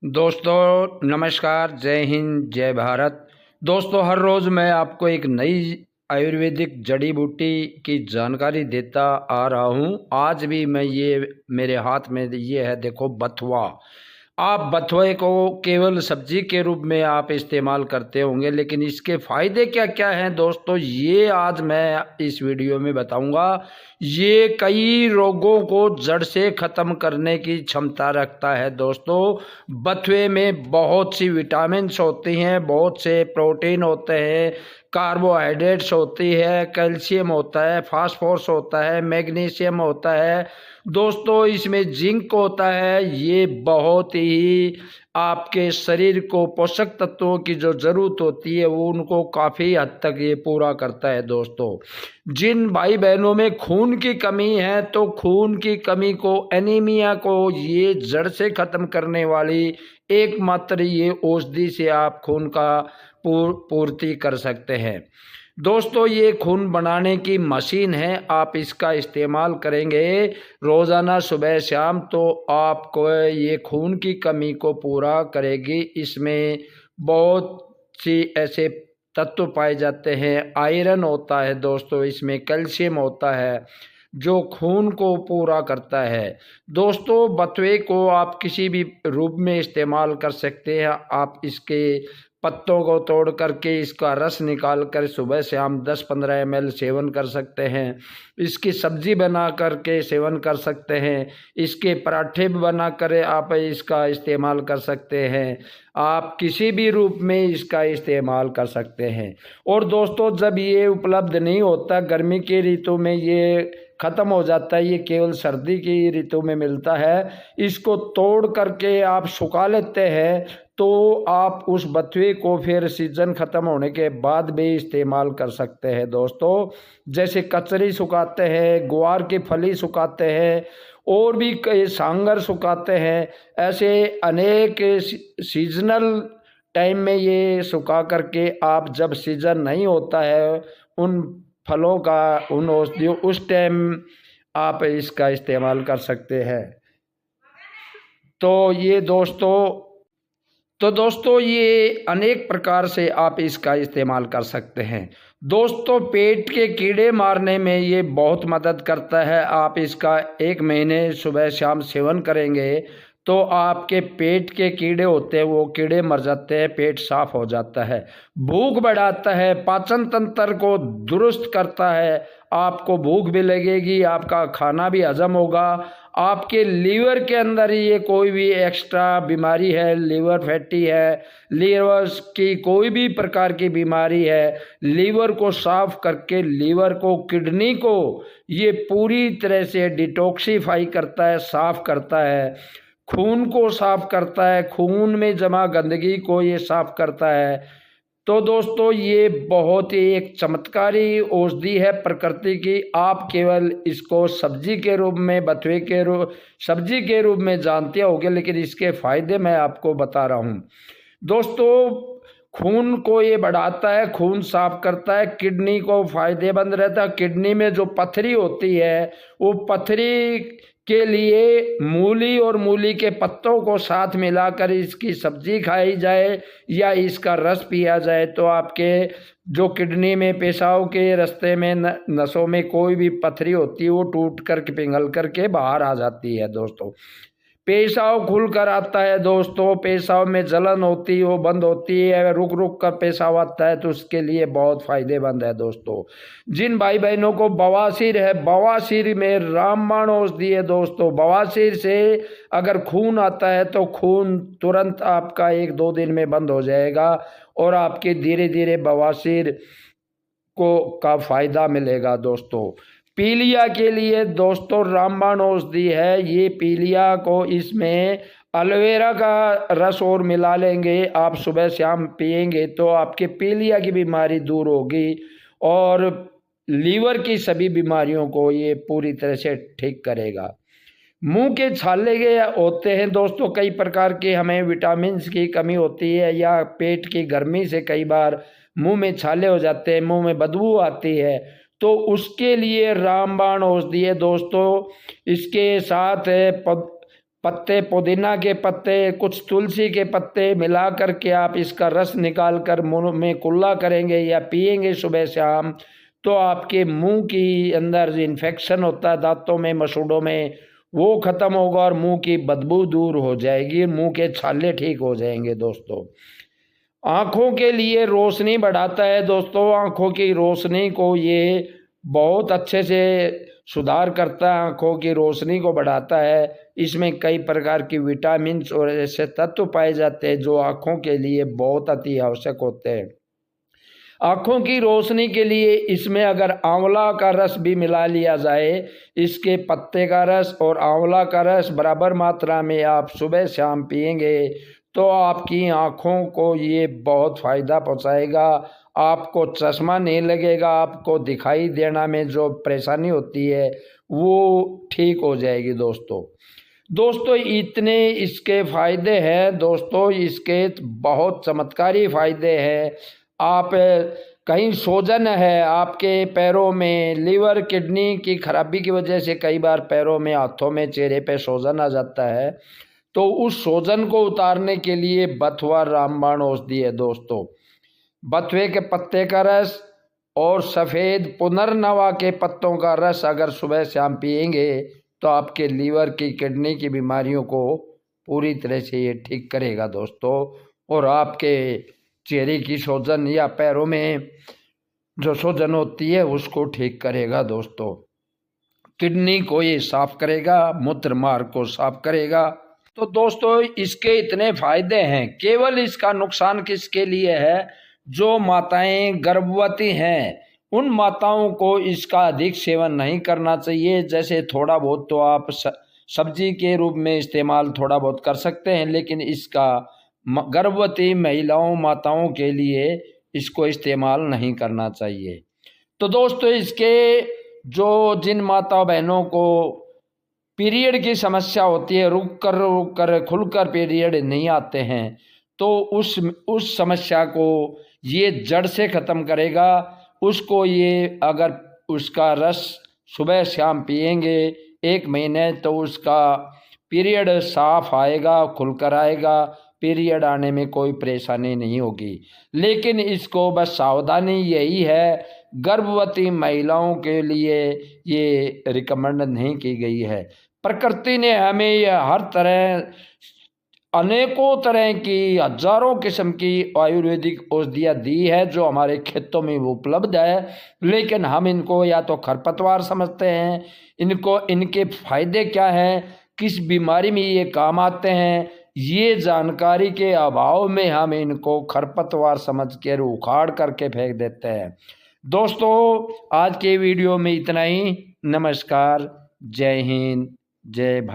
दोस्तों नमस्कार, जय हिंद, जय भारत। दोस्तों हर रोज़ मैं आपको एक नई आयुर्वेदिक जड़ी बूटी की जानकारी देता आ रहा हूँ। आज भी मैं मेरे हाथ में ये है, देखो, बथुआ। आप बथुए को केवल सब्जी के रूप में आप इस्तेमाल करते होंगे, लेकिन इसके फ़ायदे क्या क्या हैं दोस्तों, ये आज मैं इस वीडियो में बताऊंगा। ये कई रोगों को जड़ से ख़त्म करने की क्षमता रखता है दोस्तों। बथुए में बहुत सी विटामिन्स होती हैं, बहुत से प्रोटीन होते हैं, कार्बोहाइड्रेट्स होती है, कैल्शियम होता है, फास्फोरस होता है, मैग्नीशियम होता है दोस्तों, इसमें जिंक होता है। ये बहुत ही आपके शरीर को पोषक तत्वों की जो ज़रूरत होती है वो उनको काफ़ी हद तक ये पूरा करता है दोस्तों। जिन भाई बहनों में खून की कमी है तो खून की कमी को, एनीमिया को ये जड़ से ख़त्म करने वाली एकमात्र ये औषधि से आप खून का पूर्ति कर सकते हैं दोस्तों। ये खून बनाने की मशीन है, आप इसका इस्तेमाल करेंगे रोज़ाना सुबह शाम तो आपको ये खून की कमी को पूरा करेगी। इसमें बहुत सी ऐसे तत्व पाए जाते हैं, आयरन होता है दोस्तों, इसमें कैल्शियम होता है जो खून को पूरा करता है दोस्तों। बथुए को आप किसी भी रूप में इस्तेमाल कर सकते हैं। आप इसके पत्तों को तोड़ करके इसका रस निकाल कर सुबह शाम 10-15 ml सेवन कर सकते हैं। इसकी सब्जी बना करके सेवन कर सकते हैं। इसके पराठे बना कर आप इसका इस्तेमाल कर सकते हैं। आप किसी भी रूप में इसका इस्तेमाल कर सकते हैं। और दोस्तों जब ये उपलब्ध नहीं होता, गर्मी की ऋतु में ये ख़त्म हो जाता है, ये केवल सर्दी की ऋतु में मिलता है। इसको तोड़ करके आप सुखा लेते हैं तो आप उस बथुए को फिर सीजन ख़त्म होने के बाद भी इस्तेमाल कर सकते हैं दोस्तों। जैसे कचरी सुखाते हैं, ग्वार की फली सुखाते हैं, और भी कई सांगर सुखाते हैं। ऐसे अनेक सीजनल टाइम में ये सुखा करके आप जब सीजन नहीं होता है उन फलों का, उन औषधियों, उस टाइम आप इसका इस्तेमाल कर सकते हैं। तो दोस्तों ये अनेक प्रकार से आप इसका इस्तेमाल कर सकते हैं दोस्तों। पेट के कीड़े मारने में ये बहुत मदद करता है। आप इसका 1 महीने सुबह शाम सेवन करेंगे तो आपके पेट के कीड़े होते हैं वो कीड़े मर जाते हैं, पेट साफ हो जाता है। भूख बढ़ाता है, पाचन तंत्र को दुरुस्त करता है, आपको भूख भी लगेगी, आपका खाना भी हजम होगा। आपके लीवर के अंदर ये कोई भी एक्स्ट्रा बीमारी है, लीवर फैटी है, लीवर की कोई भी प्रकार की बीमारी है, लीवर को साफ करके लीवर को, किडनी को ये पूरी तरह से डिटॉक्सिफाई करता है, साफ करता है। खून को साफ करता है, खून में जमा गंदगी को ये साफ करता है। तो दोस्तों ये बहुत ही एक चमत्कारी औषधि है प्रकृति की। आप केवल इसको सब्जी के रूप में, बथुए के सब्जी के रूप में जानते होंगे, लेकिन इसके फायदे मैं आपको बता रहा हूँ दोस्तों। खून को ये बढ़ाता है, खून साफ करता है, किडनी को फायदेमंद रहता है। किडनी में जो पथरी होती है वो पथरी के लिए मूली और मूली के पत्तों को साथ मिलाकर इसकी सब्जी खाई जाए या इसका रस पिया जाए तो आपके जो किडनी में, पेशाब के रास्ते में, नसों में कोई भी पथरी होती है वो टूट करके, पिघल करके बाहर आ जाती है दोस्तों। पेशाब खुल कर आता है दोस्तों, पेशाब में जलन होती है वो बंद होती है, रुक रुक कर पेशाब आता है तो उसके लिए बहुत फायदेमंद है दोस्तों। जिन भाई बहनों को बवासीर है, बवासीर में रामबाण औषधि है दोस्तों। बवासीर से अगर खून आता है तो खून तुरंत आपका 1-2 दिन में बंद हो जाएगा और आपके धीरे धीरे बवासीर का फायदा मिलेगा दोस्तों। पीलिया के लिए दोस्तों रामबाण औषधि है। ये पीलिया को, इसमें एलोवेरा का रस और मिला लेंगे, आप सुबह शाम पिएंगे तो आपके पीलिया की बीमारी दूर होगी और लीवर की सभी बीमारियों को ये पूरी तरह से ठीक करेगा। मुंह के छाले के होते हैं दोस्तों कई प्रकार के, हमें विटामिन की कमी होती है या पेट की गर्मी से कई बार मुंह में छाले हो जाते हैं, मुंह में बदबू आती है, तो उसके लिए रामबाण औषधि है दोस्तों। इसके साथ पत्ते, पुदीना के पत्ते, कुछ तुलसी के पत्ते मिला करके आप इसका रस निकाल कर मुंह में कुल्ला करेंगे या पिएंगे सुबह शाम, तो आपके मुंह की अंदर जो इन्फेक्शन होता है दांतों में, मसूड़ों में, वो खत्म होगा और मुंह की बदबू दूर हो जाएगी, मुंह के छाले ठीक हो जाएंगे। दोस्तों, आँखों के लिए रोशनी बढ़ाता है। दोस्तों, आँखों की रोशनी को ये बहुत अच्छे से सुधार करता है, आँखों की रोशनी को बढ़ाता है। इसमें कई प्रकार की विटामिन और ऐसे तत्व पाए जाते हैं जो आँखों के लिए बहुत अति आवश्यक होते हैं। आँखों की रोशनी के लिए इसमें अगर आंवला का रस भी मिला लिया जाए, इसके पत्ते का रस और आंवला का रस बराबर मात्रा में आप सुबह शाम पिएंगे तो आपकी आँखों को ये बहुत फ़ायदा पहुँचाएगा। आपको चश्मा नहीं लगेगा, आपको दिखाई देना में जो परेशानी होती है वो ठीक हो जाएगी। दोस्तों, इतने इसके फ़ायदे हैं। दोस्तों, इसके बहुत चमत्कारी फ़ायदे हैं। आप कहीं सूजन है आपके पैरों में, लीवर किडनी की खराबी की वजह से कई बार पैरों में, हाथों में, चेहरे पे सूजन आ जाता है, तो उस सूजन को उतारने के लिए बथुआ रामबाण औषधि है। दोस्तों, बथुए के पत्ते का रस और सफ़ेद पुनर्नवा के पत्तों का रस अगर सुबह शाम पिएंगे तो आपके लीवर की, किडनी की बीमारियों को पूरी तरह से ये ठीक करेगा। दोस्तों, और आपके चेहरे की सूजन या पैरों में जो सूजन होती है उसको ठीक करेगा। दोस्तों, किडनी को ये साफ करेगा, मूत्र मार्ग को साफ करेगा। तो दोस्तों, इसके इतने फायदे हैं। केवल इसका नुकसान किसके लिए है? जो माताएं गर्भवती हैं उन माताओं को इसका अधिक सेवन नहीं करना चाहिए। जैसे थोड़ा बहुत तो आप सब्जी के रूप में इस्तेमाल थोड़ा बहुत कर सकते हैं, लेकिन इसका गर्भवती महिलाओं, माताओं के लिए इसको इस्तेमाल नहीं करना चाहिए। तो दोस्तों, इसके जो जिन माता बहनों को पीरियड की समस्या होती है, रुक कर खुलकर पीरियड नहीं आते हैं, तो उस समस्या को ये जड़ से ख़त्म करेगा। उसको ये अगर उसका रस सुबह शाम पिएंगे 1 महीने तो उसका पीरियड साफ आएगा, खुलकर आएगा, पीरियड आने में कोई परेशानी नहीं होगी। लेकिन इसको बस सावधानी यही है, गर्भवती महिलाओं के लिए ये रिकमेंड नहीं की गई है। प्रकृति ने हमें यह हर तरह, अनेकों तरह की, हजारों किस्म की आयुर्वेदिक औषधियाँ दी है जो हमारे खेतों में उपलब्ध है, लेकिन हम इनको या तो खरपतवार समझते हैं, इनके फायदे क्या हैं, किस बीमारी में ये काम आते हैं, ये जानकारी के अभाव में हम इनको खरपतवार समझ कर उखाड़ करके फेंक देते हैं। दोस्तों, आज के वीडियो में इतना ही। नमस्कार, जय हिंद, जय भारत।